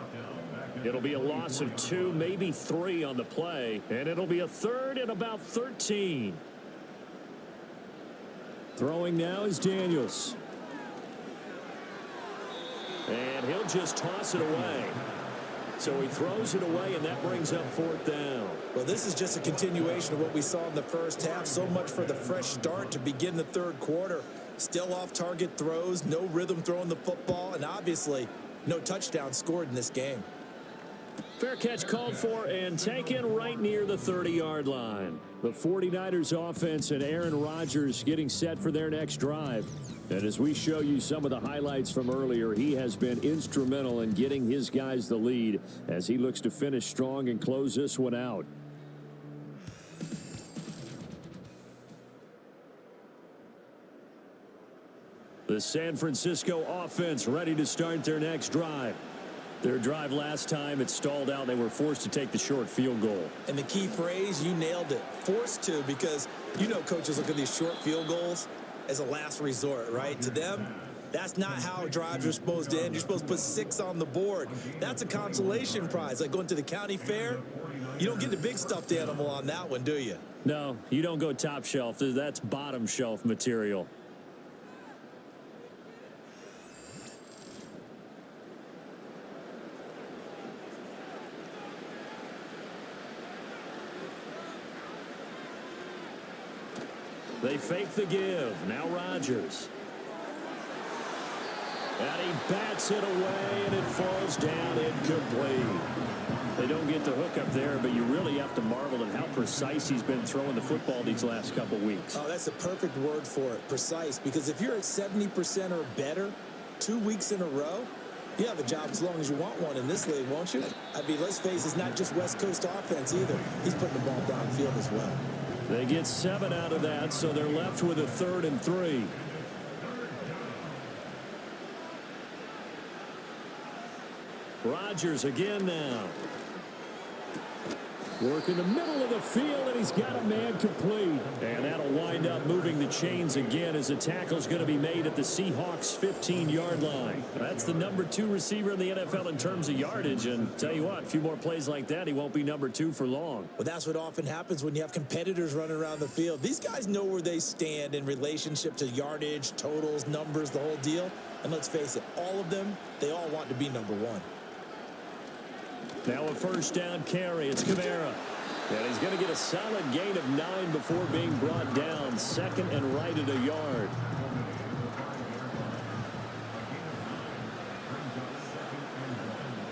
It'll be a loss of 2, maybe 3 on the play, and it'll be a 3rd and about 13. Throwing now is Daniels. And he'll just toss it away. So he throws it away, and that brings up 4th down. Well, this is just a continuation of what we saw in the first half. So much for the fresh start to begin the 3rd quarter. Still off-target throws, no rhythm throwing the football, and obviously no touchdown scored in this game. Fair catch called for and taken right near the 30-yard line. The 49ers offense and Aaron Rodgers getting set for their next drive. And as we show you some of the highlights from earlier, he has been instrumental in getting his guys the lead as he looks to finish strong and close this one out. The San Francisco offense ready to start their next drive. Their drive last time, it stalled out. They were forced to take the short field goal. And the key phrase, you nailed it. Forced to, because you know coaches look at these short field goals as a last resort, right? To them, that's not how drives are supposed to end. You're supposed to put 6 on the board. That's a consolation prize. Like going to the county fair, you don't get the big stuffed animal on that one, do you? No, you don't go top shelf. That's bottom shelf material. They fake the give. Now Rodgers. And he bats it away, and it falls down incomplete. They don't get the hook up there, but you really have to marvel at how precise he's been throwing the football these last couple weeks. Oh, that's the perfect word for it, precise, because if you're at 70% or better 2 weeks in a row, you have a job as long as you want one in this league, won't you? I mean, let's face it, it's not just West Coast offense either. He's putting the ball downfield as well. They get 7 out of that, so they're left with a 3rd and 3. Rodgers again now. Work in the middle of the field, and he's got a man complete. And that'll wind up moving the chains again as the tackle's going to be made at the Seahawks' 15-yard line. That's the number 2 receiver in the NFL in terms of yardage. And tell you what, a few more plays like that, he won't be number 2 for long. Well, that's what often happens when you have competitors running around the field. These guys know where they stand in relationship to yardage, totals, numbers, the whole deal. And let's face it, all of them, they all want to be number 1. Now a 1st down carry. It's Kamara. And he's going to get a solid gain of 9 before being brought down. 2nd and right at a yard.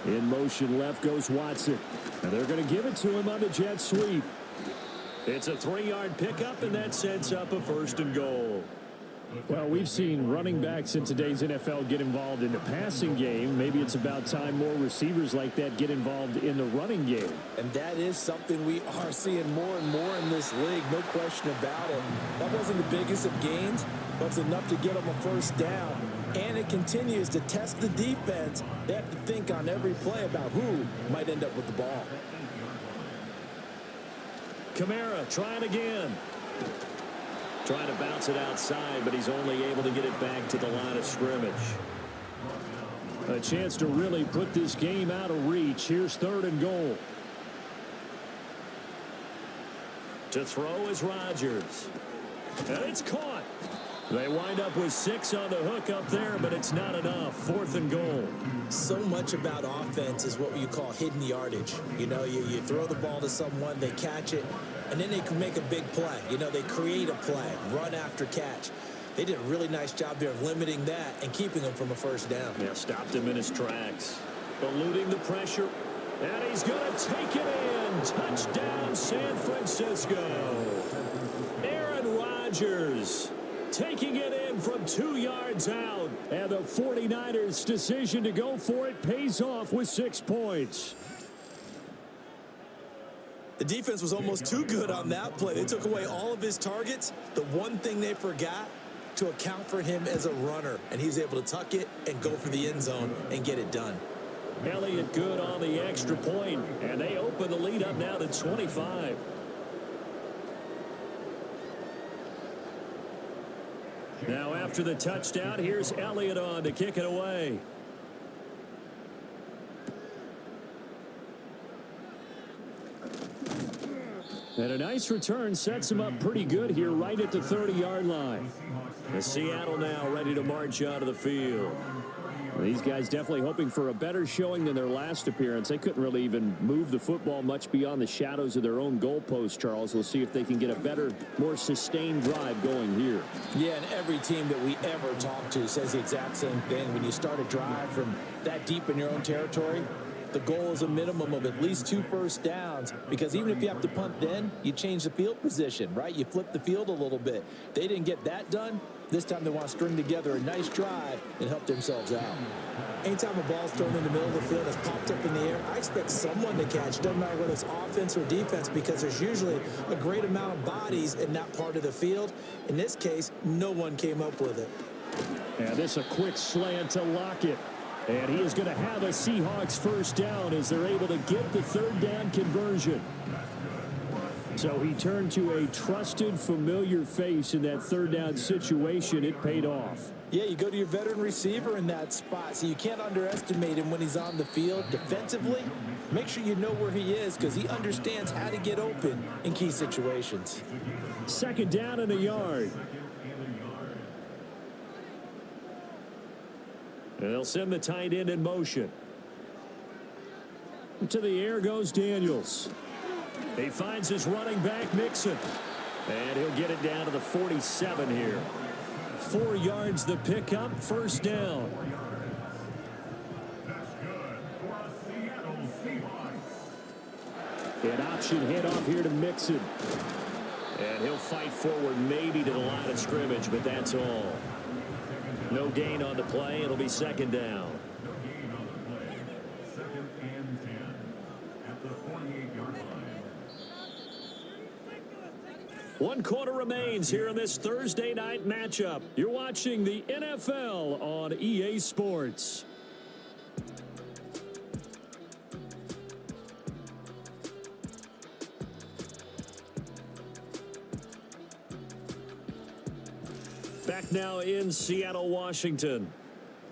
In motion left goes Watson. And they're going to give it to him on the jet sweep. It's a 3-yard pickup, and that sets up a 1st and goal. Well, we've seen running backs in today's NFL get involved in the passing game. Maybe it's about time more receivers like that get involved in the running game. And that is something we are seeing more and more in this league, no question about it. That wasn't the biggest of gains, but it's enough to get them a 1st down. And it continues to test the defense. They have to think on every play about who might end up with the ball. Kamara trying again. Trying to bounce it outside, but he's only able to get it back to the line of scrimmage. A chance to really put this game out of reach. Here's 3rd and goal. To throw is Rodgers. And it's caught. They wind up with 6 on the hook up there, but it's not enough. 4th and goal. So much about offense is what you call hidden yardage. You know, you throw the ball to someone, they catch it, and then they can make a big play. You know, they create a play, run after catch. They did a really nice job there of limiting that and keeping him from a 1st down. Yeah, stopped him in his tracks. Eluding the pressure. And he's going to take it in. Touchdown, San Francisco. Aaron Rodgers taking it in from 2 yards out. And the 49ers' decision to go for it pays off with 6 points. The defense was almost too good on that play. They took away all of his targets. The one thing they forgot, to account for him as a runner. And he's able to tuck it and go for the end zone and get it done. Elliott good on the extra point, and they open the lead up now to 25. Now after the touchdown, here's Elliott on to kick it away. And a nice return sets him up pretty good here right at the 30-yard line. And Seattle now ready to march out of the field. These guys definitely hoping for a better showing than their last appearance. They couldn't really even move the football much beyond the shadows of their own goalpost, Charles. We'll see if they can get a better, more sustained drive going here. Yeah, and every team that we ever talk to says the exact same thing. When you start a drive from that deep in your own territory, the goal is a minimum of at least 2 first downs, because even if you have to punt then, you change the field position, right? You flip the field a little bit. They didn't get that done. This time they want to string together a nice drive and help themselves out. Anytime a ball's thrown in the middle of the field, that's popped up in the air, I expect someone to catch. Doesn't matter whether it's offense or defense, because there's usually a great amount of bodies in that part of the field. In this case, no one came up with it. And this a quick slant to Lockett. And he is going to have a Seahawks first down as they're able to get the 3rd down conversion. So he turned to a trusted, familiar face in that 3rd down situation. It paid off. Yeah, you go to your veteran receiver in that spot, so you can't underestimate him when he's on the field. Defensively, make sure you know where he is, because he understands how to get open in key situations. 2nd down and a yard. And they'll send the tight end in motion. To the air goes Daniels. He finds his running back, Mixon. And he'll get it down to the 47 here. 4 yards the pickup, 1st down. That's good for a Seattle Seahawks. An option handoff here to Mixon. And he'll fight forward maybe to the line of scrimmage, but that's all. No gain on the play. It'll be 2nd down. No gain on the play. 2nd and 10 at the 48-yard line. 1 quarter remains here in this Thursday night matchup. You're watching the NFL on EA Sports. Back now in Seattle, Washington.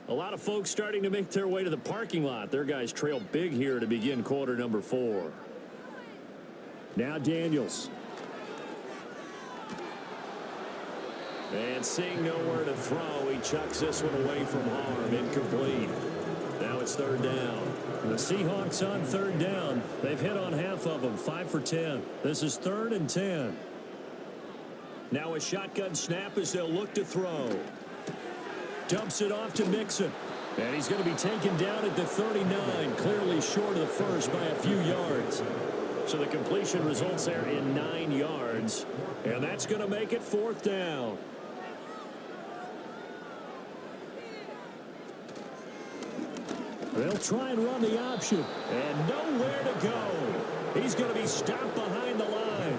A lot of folks starting to make their way to the parking lot. Their guys trail big here to begin quarter number 4. Now Daniels. And seeing nowhere to throw, he chucks this one away from harm. Incomplete. Now it's 3rd down. The Seahawks on 3rd down. They've hit on half of them, 5 for 10. This is 3rd and 10. Now a shotgun snap as they'll look to throw. Dumps it off to Mixon. And he's going to be taken down at the 39, clearly short of the first by a few yards. So the completion results there in 9 yards. And that's going to make it 4th down. They'll try and run the option. And nowhere to go. He's going to be stopped behind the line.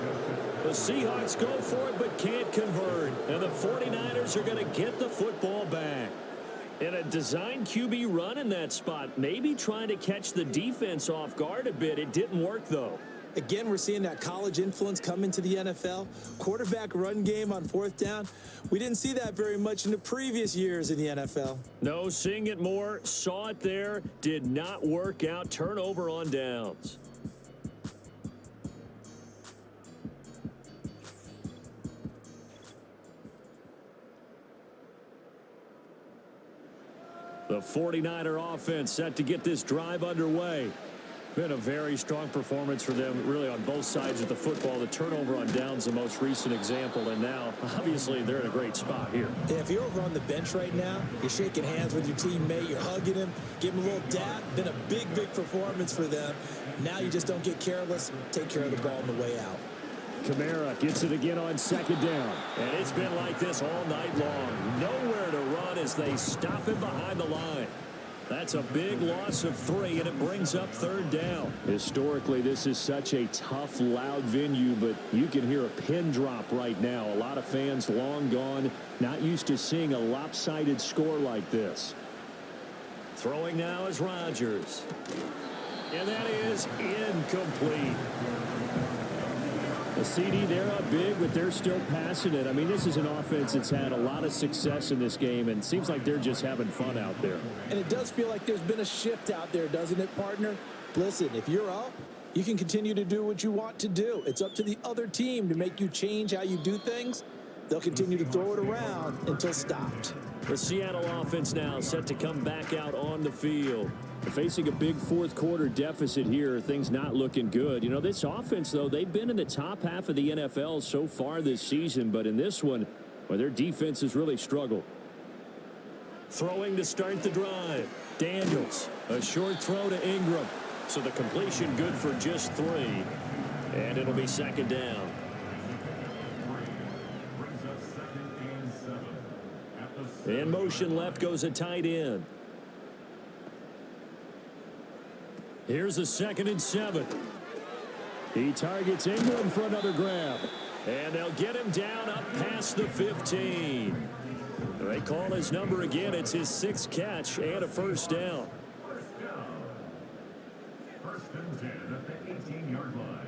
The Seahawks go for it but can't convert. And the 49ers are going to get the football back. In a design QB run in that spot, maybe trying to catch the defense off guard a bit. It didn't work, though. Again, we're seeing that college influence come into the NFL. Quarterback run game on 4th down. We didn't see that very much in the previous years in the NFL. No, seeing it more, saw it there, did not work out. Turnover on downs. The 49er offense set to get this drive underway. Been a very strong performance for them, really, on both sides of the football. The turnover on downs, the most recent example, and now, obviously, they're in a great spot here. Yeah, if you're over on the bench right now, you're shaking hands with your teammate, you're hugging him, giving him a little dab. Been a big, big performance for them. Now you just don't get careless. Take care of the ball on the way out. Kamara gets it again on 2nd down. And it's been like this all night long. Nowhere to run as they stop him behind the line. That's a big loss of 3, and it brings up 3rd down. Historically, this is such a tough, loud venue, but you can hear a pin drop right now. A lot of fans long gone, not used to seeing a lopsided score like this. Throwing now is Rodgers. And that is incomplete. The CD, they're up big, but they're still passing it. I mean, this is an offense that's had a lot of success in this game, and it seems like they're just having fun out there. And it does feel like there's been a shift out there, doesn't it, partner? Listen, if you're up, you can continue to do what you want to do. It's up to the other team to make you change how you do things. They'll continue to throw it around until stopped. The Seattle offense now set to come back out on the field. Facing a big 4th quarter deficit here, things not looking good. You know, this offense, though, they've been in the top half of the NFL so far this season, but in this one, well, their defense has really struggled. Throwing to start the drive. Daniels, a short throw to Ingram. So the completion good for just 3. And it'll be 2nd down. In motion left goes a tight end. Here's a 2nd and 7. He targets Ingram for another grab. And they'll get him down up past the 15. They call his number again. It's his 6th catch and a 1st down. First and 10 at the 18-yard line.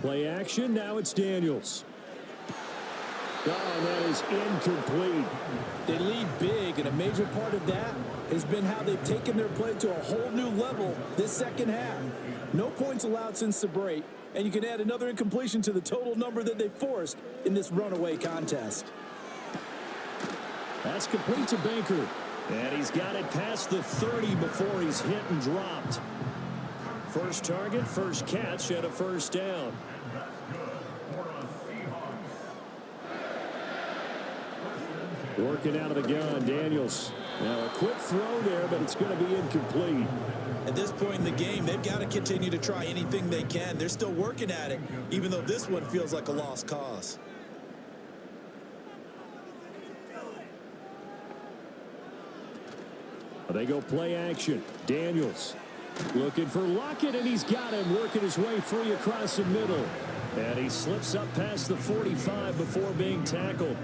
Play action. Now it's Daniels. Oh, and that is incomplete. They lead big, and a major part of that has been how they've taken their play to a whole new level this 2nd half. No points allowed since the break, and you can add another incompletion to the total number that they forced in this runaway contest. That's complete to Baker. And he's got it past the 30 before he's hit and dropped. First target, first catch, and a 1st down. Working out of the gun, Daniels. Now a quick throw there, but it's going to be incomplete. At this point in the game, they've got to continue to try anything they can. They're still working at it, even though this one feels like a lost cause. They go play action. Daniels looking for Lockett, and he's got him working his way free across the middle. And he slips up past the 45 before being tackled.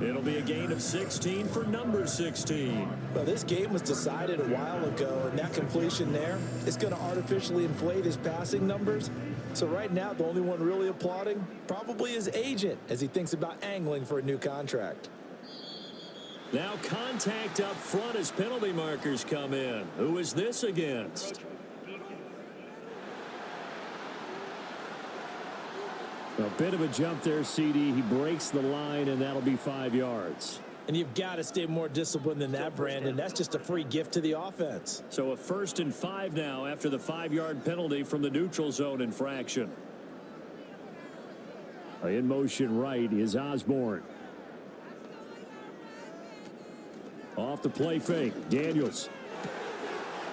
It'll be a gain of 16 for number 16. Well, this game was decided a while ago, and that completion there is going to artificially inflate his passing numbers. So right now, the only one really applauding probably his agent as he thinks about angling for a new contract. Now contact up front as penalty markers come in. Who is this against? A bit of a jump there, CD. He breaks the line, and that'll be 5 yards. And you've got to stay more disciplined than that, Brandon. That's just a free gift to the offense. So a 1st and 5 now after the 5-yard penalty from the neutral zone infraction. In motion right is Osborne. Off the play fake. Daniels.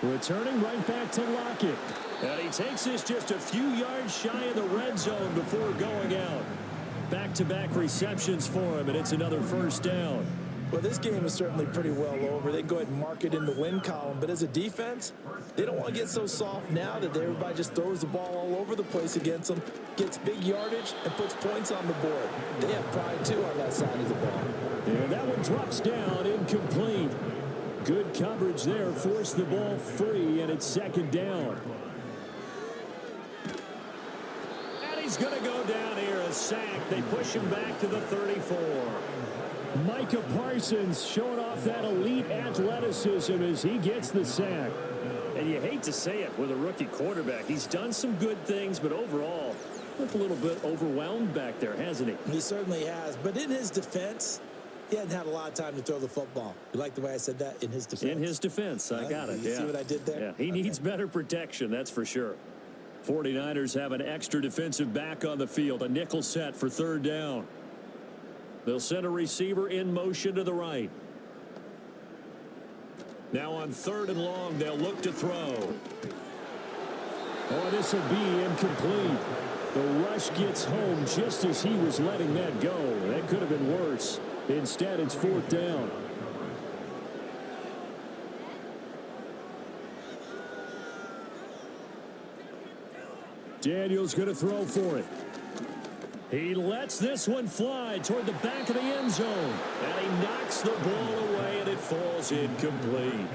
Returning right back to Lockett. And he takes this just a few yards shy of the red zone before going out. Back-to-back receptions for him, and it's another first down. Well, this game is certainly pretty well over. They go ahead and mark it in the win column. But as a defense, they don't want to get so soft now that everybody just throws the ball all over the place against them, gets big yardage, and puts points on the board. They have pride, too, on that side of the ball. And that one drops down, incomplete. Good coverage there, forced the ball free, and it's second down. And he's going to go down here, a sack. They push him back to the 34. Micah Parsons showing off that elite athleticism as he gets the sack. And you hate to say it with a rookie quarterback. He's done some good things, but overall, looked a little bit overwhelmed back there, hasn't he? He certainly has. But in his defense, he hadn't had a lot of time to throw the football. You like the way I said that? In his defense? In his defense. I got it. You see what I did there? Yeah, he needs better protection, that's for sure. 49ers have an extra defensive back on the field. A nickel set for third down. They'll send a receiver in motion to the right. Now on third and long, they'll look to throw. Oh, this will be incomplete. The rush gets home just as he was letting that go. That could have been worse. Instead, it's fourth down. Daniel's going to throw for it. He lets this one fly toward the back of the end zone. And he knocks the ball away, and it falls incomplete.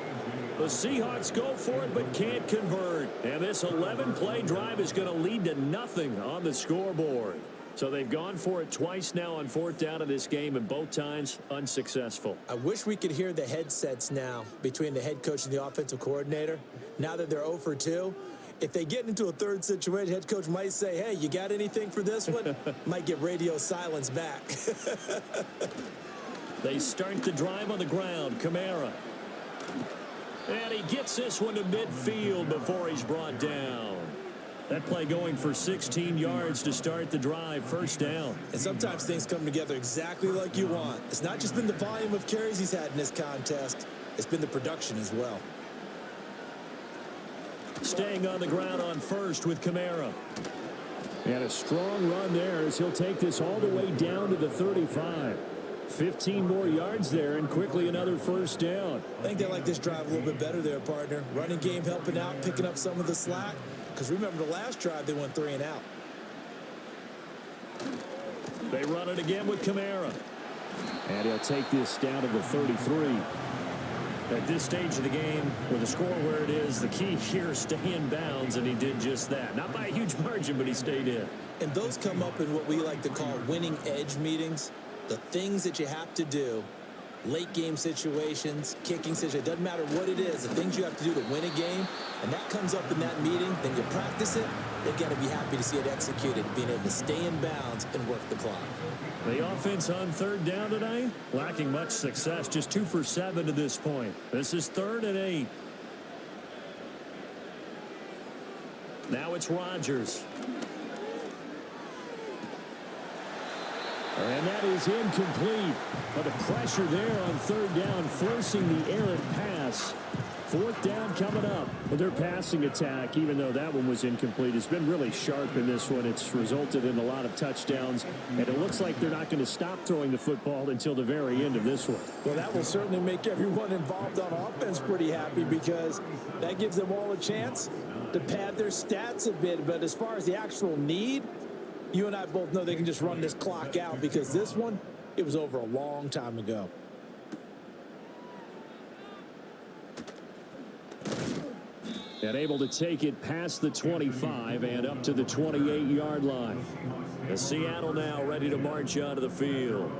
The Seahawks go for it but can't convert. And this 11-play drive is going to lead to nothing on the scoreboard. So they've gone for it twice now on fourth down in this game, and both times unsuccessful. I wish we could hear the headsets now between the head coach and the offensive coordinator. Now that they're 0 for 2. If they get into a third situation, head coach might say, hey, you got anything for this one? Might get radio silence back. They start the drive on the ground. Kamara. And he gets this one to midfield before he's brought down. That play going for 16 yards to start the drive. First down. And sometimes things come together exactly like you want. It's not just been the volume of carries he's had in this contest. It's been the production as well. Staying on the ground on first with Kamara. And a strong run there as he'll take this all the way down to the 35. 15 more yards there and quickly another first down. I think they like this drive a little bit better there, partner. Running game helping out, picking up some of the slack. Because remember the last drive, they went 3 and out. They run it again with Kamara. And he'll take this down to the 33. At this stage of the game, with the score where it is, the key here is stay in bounds, and he did just that. Not by a huge margin, but he stayed in. And those come up in what we like to call winning edge meetings. The things that you have to do, late game situations, kicking situations, it doesn't matter what it is, the things you have to do to win a game, and that comes up in that meeting, then you practice it, they've got to be happy to see it executed, being able to stay in bounds and work the clock. The offense on third down tonight, lacking much success, just 2 for 7 to this point. This is 3rd and 8. Now it's Rodgers. And that is incomplete. But the pressure there on third down, forcing the errant pass. Fourth down coming up. But their passing attack, even though that one was incomplete, has been really sharp in this one. It's resulted in a lot of touchdowns. And it looks like they're not going to stop throwing the football until the very end of this one. Well, that will certainly make everyone involved on offense pretty happy because that gives them all a chance to pad their stats a bit. But as far as the actual need, you and I both know they can just run this clock out because this one, it was over a long time ago. And able to take it past the 25 and up to the 28-yard line. And Seattle now ready to march onto the field.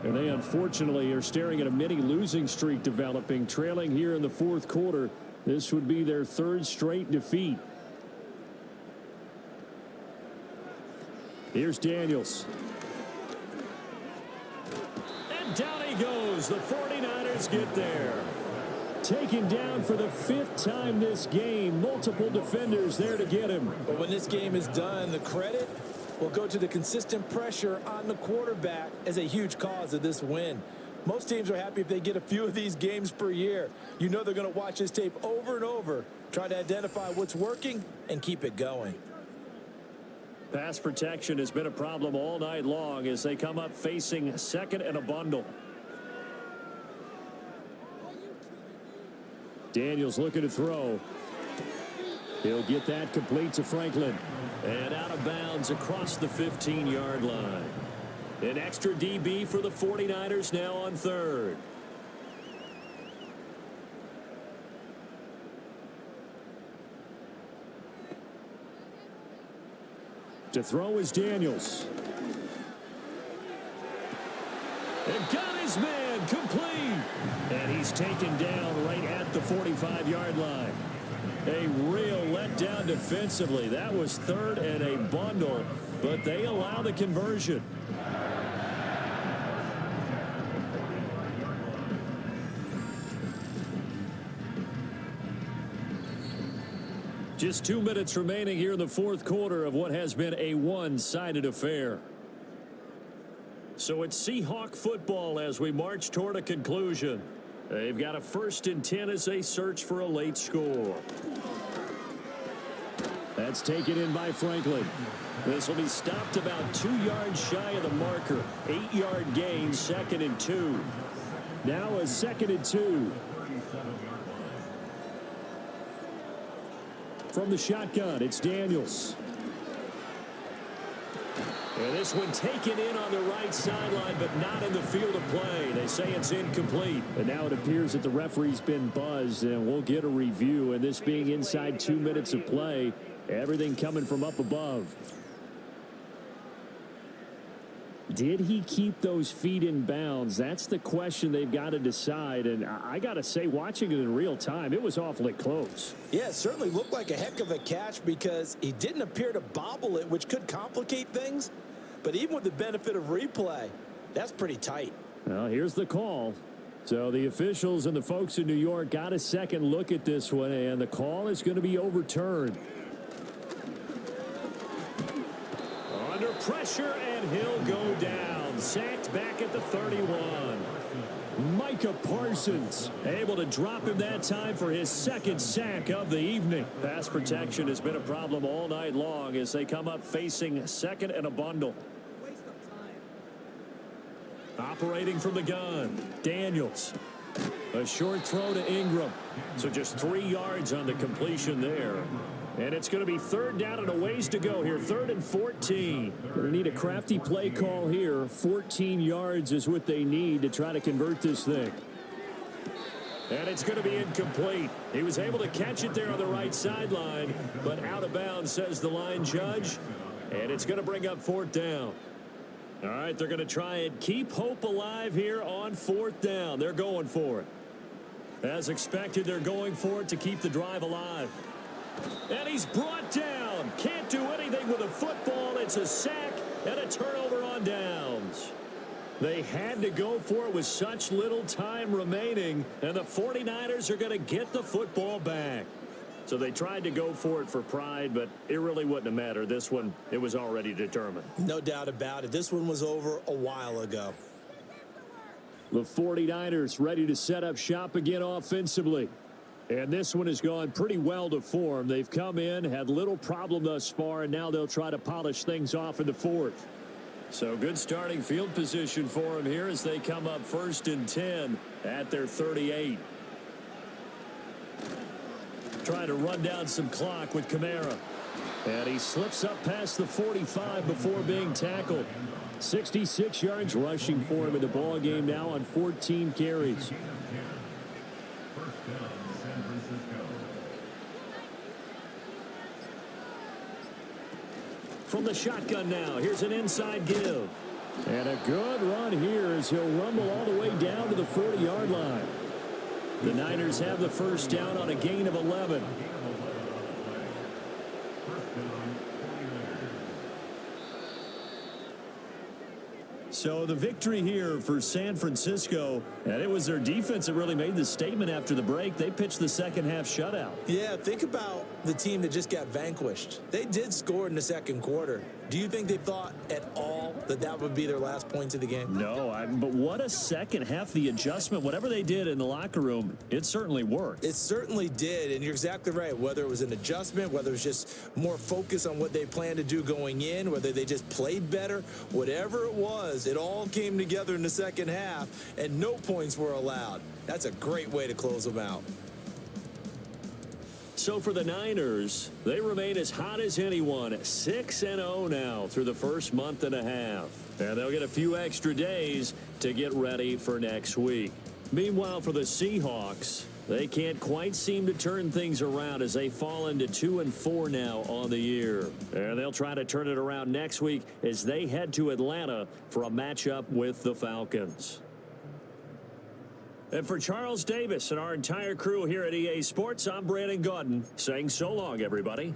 And they unfortunately are staring at a mini losing streak developing, trailing here in the fourth quarter. This would be their 3rd straight defeat. Here's Daniels. And down he goes. The 49ers get there. Taken down for the 5th time this game. Multiple defenders there to get him. But when this game is done, the credit will go to the consistent pressure on the quarterback as a huge cause of this win. Most teams are happy if they get a few of these games per year. You know they're going to watch this tape over and over, try to identify what's working and keep it going. Pass protection has been a problem all night long as they come up facing second and a bundle. Daniels looking to throw. He'll get that complete to Franklin. And out of bounds across the 15-yard line. An extra DB for the 49ers now on third. To throw is Daniels. And got his man complete. And he's taken down right at the 45-yard line. A real letdown defensively. That was third and a bundle, but they allow the conversion. Just 2 minutes remaining here in the fourth quarter of what has been a one-sided affair. So it's Seahawk football as we march toward a conclusion. They've got a 1st and 10 as they search for a late score. That's taken in by Franklin. This will be stopped about 2 yards shy of the marker. 8-yard gain, 2nd and 2. Now a 2nd and 2. From the shotgun, it's Daniels. And this one taken in on the right sideline, but not in the field of play. They say it's incomplete. And now it appears that the referee's been buzzed, and we'll get a review. And this being inside 2 minutes of play, everything coming from up above. Did he keep those feet in bounds? That's the question they've got to decide. And I got to say, watching it in real time, it was awfully close. Yeah, it certainly looked like a heck of a catch because he didn't appear to bobble it, which could complicate things. But even with the benefit of replay, that's pretty tight. Well, here's the call. So the officials and the folks in New York got a second look at this one, and the call is going to be overturned. Under pressure, and he'll go down. Sacked back at the 31. Micah Parsons able to drop him that time for his 2nd sack of the evening. Pass protection has been a problem all night long as they come up facing 2nd and a bundle. Operating from the gun, Daniels. A short throw to Ingram. So just 3 yards on the completion there. And it's going to be 3rd down and a ways to go here. 3rd and 14. Going to need a crafty play call here. 14 yards is what they need to try to convert this thing. And it's going to be incomplete. He was able to catch it there on the right sideline, but out of bounds, says the line judge. And it's going to bring up 4th down. All right, they're going to try and keep hope alive here on 4th down. They're going for it. As expected, they're going for it to keep the drive alive. And he's brought down. Can't do anything with a football. It's a sack and a turnover on downs. They had to go for it with such little time remaining, and the 49ers are going to get the football back. So they tried to go for it for pride, but it really wouldn't have mattered. This one, it was already determined. No doubt about it. This one was over a while ago. The 49ers ready to set up shop again offensively. And this one has gone pretty well to form. They've come in, had little problem thus far, and now they'll try to polish things off in the 4th. So good starting field position for them here as they come up 1st and 10 at their 38. Trying to run down some clock with Kamara. And he slips up past the 45 before being tackled. 66 yards rushing for him in the ball game now on 14 carries. From the shotgun now, here's an inside give. And a good run here as he'll rumble all the way down to the 40-yard line. The Niners have the 1st down on a gain of 11. So the victory here for San Francisco, and it was their defense that really made the statement after the break. They pitched the second half shutout. Yeah, think about the team that just got vanquished. They did score in the 2nd quarter. Do you think they thought at all all that would be their last points of the game? No, but what a second half. The adjustment, whatever they did in the locker room, it certainly worked. It certainly did, and you're exactly right. Whether it was an adjustment, whether it was just more focus on what they planned to do going in, whether they just played better, whatever it was, it all came together in the second half, and no points were allowed. That's a great way to close them out. So for the Niners, they remain as hot as anyone, 6-0 now through the first month and a half. And they'll get a few extra days to get ready for next week. Meanwhile, for the Seahawks, they can't quite seem to turn things around as they fall into 2-4 now on the year. And they'll try to turn it around next week as they head to Atlanta for a matchup with the Falcons. And for Charles Davis and our entire crew here at EA Sports, I'm Brandon Gaudin saying so long, everybody.